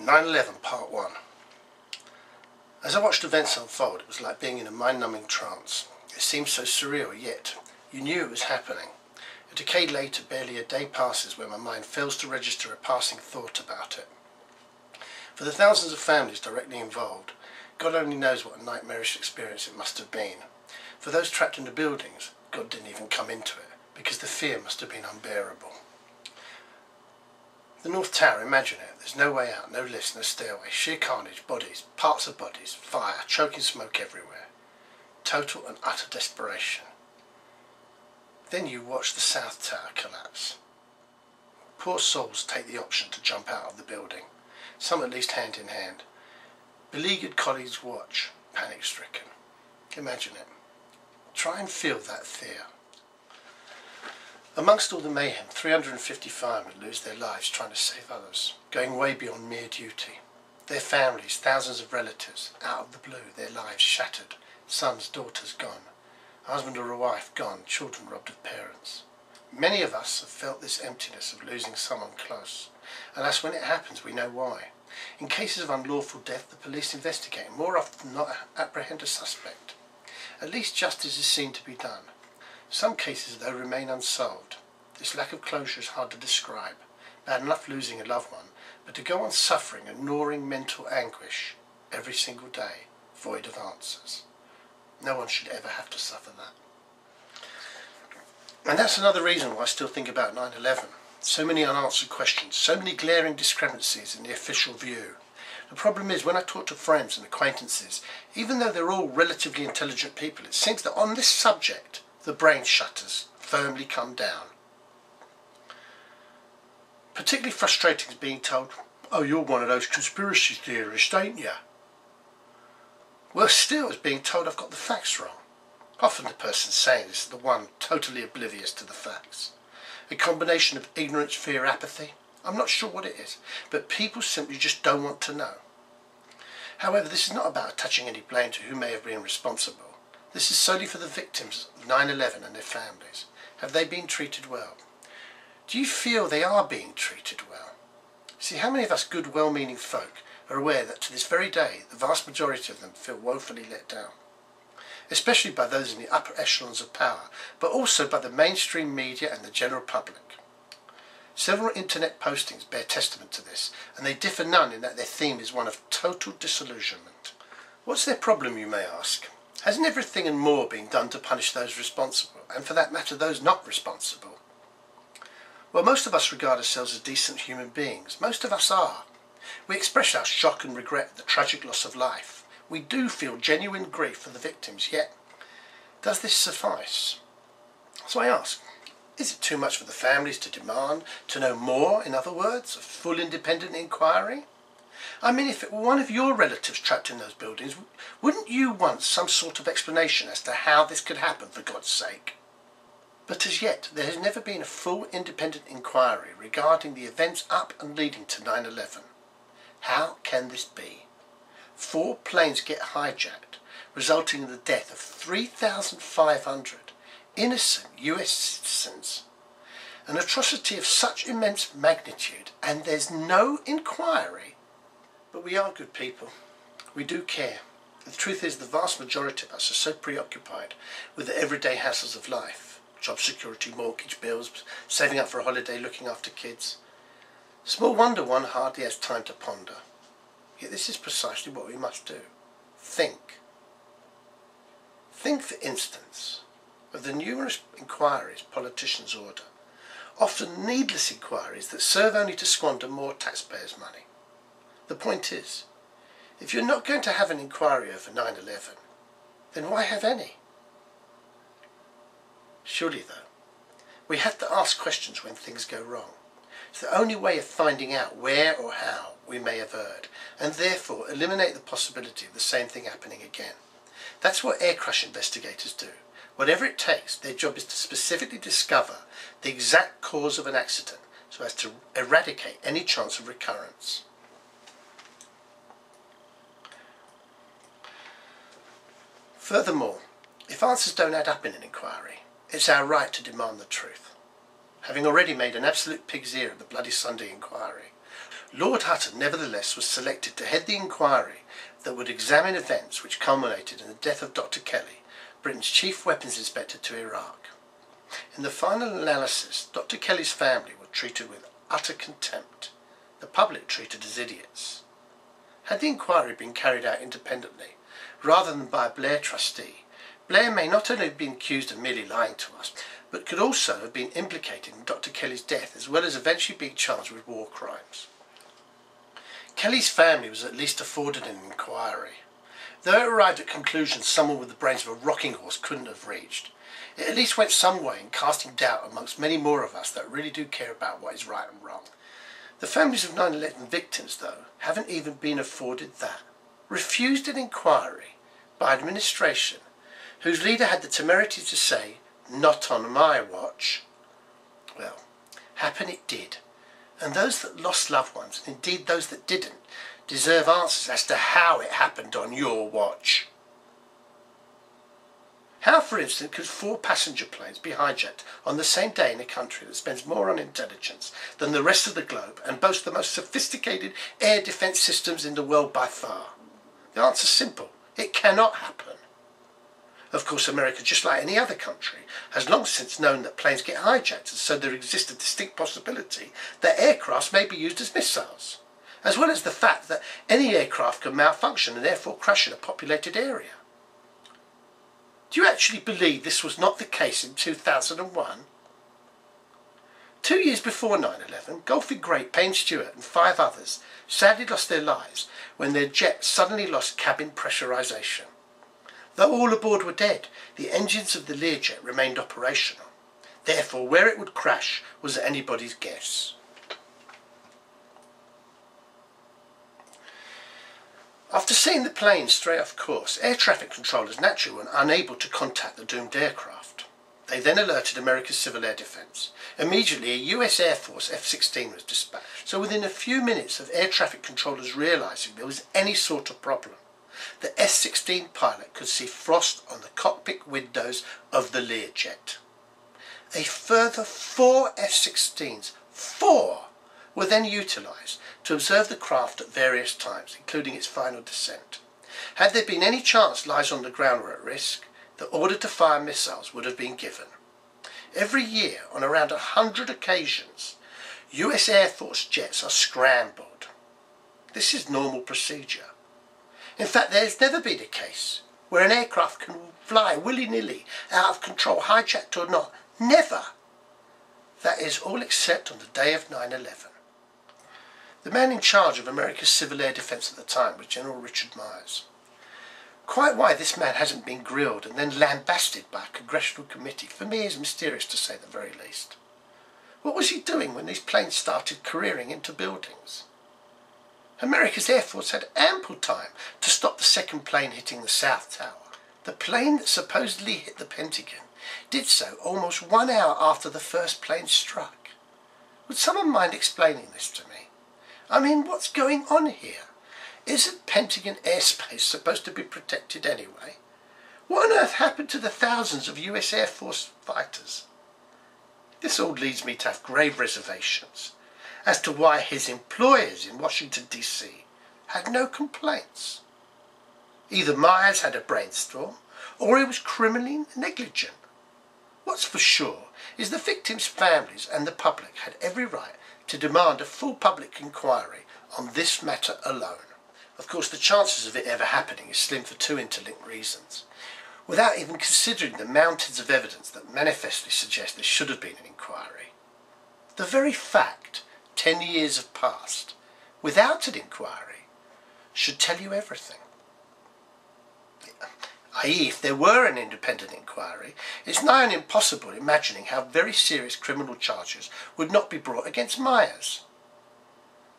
9/11 Part 1. As I watched events unfold, it was like being in a mind-numbing trance. It seemed so surreal, yet you knew it was happening. A decade later, barely a day passes where my mind fails to register a passing thought about it. For the thousands of families directly involved, God only knows what a nightmarish experience it must have been. For those trapped in the buildings, God didn't even come into it, because the fear must have been unbearable. The North Tower, imagine it. There's no way out, no lifts, no stairway. Sheer carnage, bodies, parts of bodies, fire, choking smoke everywhere. Total and utter desperation. Then you watch the South Tower collapse. Poor souls take the option to jump out of the building, some at least hand in hand. Beleaguered colleagues watch, panic-stricken. Imagine it. Try and feel that fear. Amongst all the mayhem, 350 firemen lose their lives trying to save others, going way beyond mere duty. Their families, thousands of relatives, out of the blue, their lives shattered, sons, daughters gone, husband or a wife gone, children robbed of parents. Many of us have felt this emptiness of losing someone close, and that's when it happens we know why. In cases of unlawful death, the police investigate and more often than not apprehend a suspect. At least justice is seen to be done. Some cases, though, remain unsolved. This lack of closure is hard to describe. Bad enough losing a loved one, but to go on suffering and gnawing mental anguish every single day, void of answers. No one should ever have to suffer that. And that's another reason why I still think about 9/11. So many unanswered questions, so many glaring discrepancies in the official view. The problem is, when I talk to friends and acquaintances, even though they're all relatively intelligent people, it seems that on this subject, the brain shutters firmly come down. Particularly frustrating is being told, "Oh, you're one of those conspiracy theorists, ain't you?" Worse still is being told I've got the facts wrong. Often the person saying this is the one totally oblivious to the facts. A combination of ignorance, fear, apathy. I'm not sure what it is, but people simply just don't want to know. However, this is not about attaching any blame to who may have been responsible. This is solely for the victims of 9/11 and their families. Have they been treated well? Do you feel they are being treated well? See, how many of us good, well-meaning folk are aware that to this very day, the vast majority of them feel woefully let down? Especially by those in the upper echelons of power, but also by the mainstream media and the general public. Several internet postings bear testament to this, and they differ none in that their theme is one of total disillusionment. What's their problem, you may ask? Hasn't everything and more been done to punish those responsible, and for that matter those not responsible? Well, most of us regard ourselves as decent human beings. Most of us are. We express our shock and regret at the tragic loss of life. We do feel genuine grief for the victims, yet does this suffice? So I ask, is it too much for the families to demand, to know more, in other words, a full independent inquiry? I mean, if it were one of your relatives trapped in those buildings, wouldn't you want some sort of explanation as to how this could happen, for God's sake? But as yet, there has never been a full independent inquiry regarding the events up and leading to 9/11. How can this be? 4 planes get hijacked, resulting in the death of 3,500 innocent US citizens. An atrocity of such immense magnitude, and there's no inquiry. But we are good people. We do care. The truth is, the vast majority of us are so preoccupied with the everyday hassles of life. Job security, mortgage bills, saving up for a holiday, looking after kids. Small wonder one hardly has time to ponder. Yet this is precisely what we must do. Think. Think, for instance, of the numerous inquiries politicians order. Often needless inquiries that serve only to squander more taxpayers' money. The point is, if you're not going to have an inquiry over 9/11, then why have any? Surely, though, we have to ask questions when things go wrong. It's the only way of finding out where or how we may have erred, and therefore eliminate the possibility of the same thing happening again. That's what air crash investigators do. Whatever it takes, their job is to specifically discover the exact cause of an accident so as to eradicate any chance of recurrence. Furthermore, if answers don't add up in an inquiry, it's our right to demand the truth. Having already made an absolute pig's ear of the Bloody Sunday inquiry, Lord Hutton nevertheless was selected to head the inquiry that would examine events which culminated in the death of Dr. Kelly, Britain's chief weapons inspector to Iraq. In the final analysis, Dr. Kelly's family were treated with utter contempt, the public treated as idiots. Had the inquiry been carried out independently, rather than by a Blair trustee, Blair may not only have been accused of merely lying to us, but could also have been implicated in Dr. Kelly's death, as well as eventually being charged with war crimes. Kelly's family was at least afforded an inquiry. Though it arrived at conclusions someone with the brains of a rocking horse couldn't have reached, it at least went some way in casting doubt amongst many more of us that really do care about what is right and wrong. The families of 9/11 victims, though, haven't even been afforded that. Refused an inquiry by administration whose leader had the temerity to say, "Not on my watch." Well, happen it did. And those that lost loved ones, and indeed those that didn't, deserve answers as to how it happened on your watch. How, for instance, could 4 passenger planes be hijacked on the same day in a country that spends more on intelligence than the rest of the globe and boasts the most sophisticated air defence systems in the world by far? The answer's simple. It cannot happen. Of course, America, just like any other country, has long since known that planes get hijacked, and so there exists a distinct possibility that aircraft may be used as missiles, as well as the fact that any aircraft can malfunction and therefore crash in a populated area. Do you actually believe this was not the case in 2001? 2 years before 9/11, golfing great Payne Stewart and 5 others sadly lost their lives when their jet suddenly lost cabin pressurisation. Though all aboard were dead, the engines of the Learjet remained operational. Therefore, where it would crash was anybody's guess. After seeing the plane stray off course, air traffic controllers naturally were unable to contact the doomed aircraft. They then alerted America's Civil Air Defence. Immediately, a US Air Force F-16 was dispatched. So within a few minutes of air traffic controllers realising there was any sort of problem, the F-16 pilot could see frost on the cockpit windows of the Learjet. A further 4 F-16s, 4, were then utilised to observe the craft at various times, including its final descent. Had there been any chance lives on the ground were at risk, the order to fire missiles would have been given. Every year, on around 100 occasions, US Air Force jets are scrambled. This is normal procedure. In fact, there has never been a case where an aircraft can fly willy-nilly, out of control, hijacked or not. Never. That is all except on the day of 9/11. The man in charge of America's Civil Air Defence at the time was General Richard Myers. Quite why this man hasn't been grilled and then lambasted by a congressional committee, for me is mysterious to say the very least. What was he doing when these planes started careering into buildings? America's Air Force had ample time to stop the second plane hitting the South Tower. The plane that supposedly hit the Pentagon did so almost 1 hour after the first plane struck. Would someone mind explaining this to me? I mean, what's going on here? Isn't Pentagon airspace supposed to be protected anyway? What on earth happened to the thousands of US Air Force fighters? This all leads me to have grave reservations as to why his employers in Washington DC had no complaints. Either Myers had a brainstorm or he was criminally negligent. What's for sure is the victims' families and the public had every right to demand a full public inquiry on this matter alone. Of course, the chances of it ever happening is slim for 2 interlinked reasons, without even considering the mountains of evidence that manifestly suggest there should have been an inquiry. The very fact 10 years have passed without an inquiry should tell you everything. I.e., if there were an independent inquiry, it's nigh on impossible imagining how very serious criminal charges would not be brought against Myers.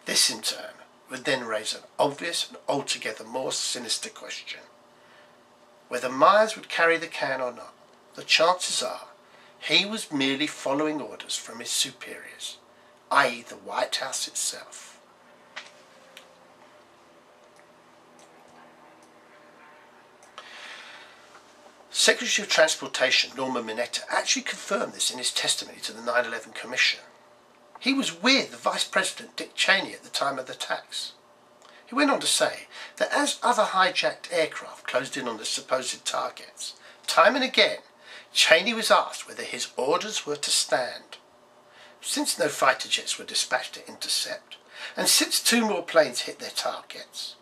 This, in turn, would then raise an obvious and altogether more sinister question. Whether Myers would carry the can or not, the chances are he was merely following orders from his superiors, i.e. the White House itself. Secretary of Transportation Norman Mineta actually confirmed this in his testimony to the 9/11 Commission. He was with Vice President Dick Cheney at the time of the attacks. He went on to say that as other hijacked aircraft closed in on the supposed targets, time and again, Cheney was asked whether his orders were to stand. Since no fighter jets were dispatched to intercept, and since 2 more planes hit their targets,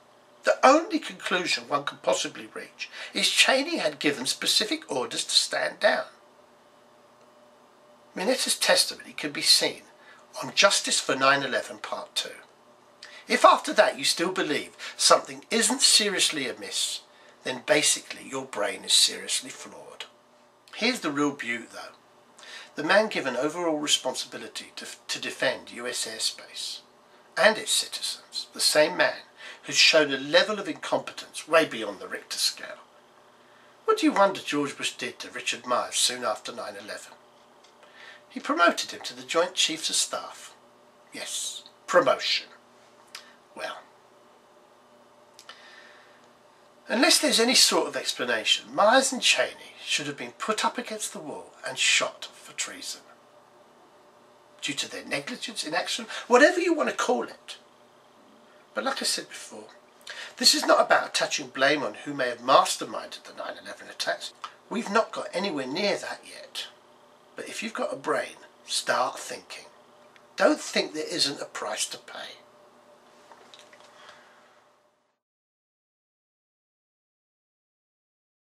the only conclusion one can possibly reach is Cheney had given specific orders to stand down. Minetta's testimony can be seen on Justice for 9/11 Part 2. If after that you still believe something isn't seriously amiss, then basically your brain is seriously flawed. Here's the real beaut though. The man given overall responsibility to defend US airspace and its citizens, the same man who's shown a level of incompetence way beyond the Richter scale. What do you wonder George Bush did to Richard Myers soon after 9/11? He promoted him to the Joint Chiefs of Staff. Yes, promotion. Well, unless there's any sort of explanation, Myers and Cheney should have been put up against the wall and shot for treason. Due to their negligence, inaction, whatever you want to call it. But like I said before, this is not about attaching blame on who may have masterminded the 9/11 attacks. We've not got anywhere near that yet. But if you've got a brain, start thinking. Don't think there isn't a price to pay.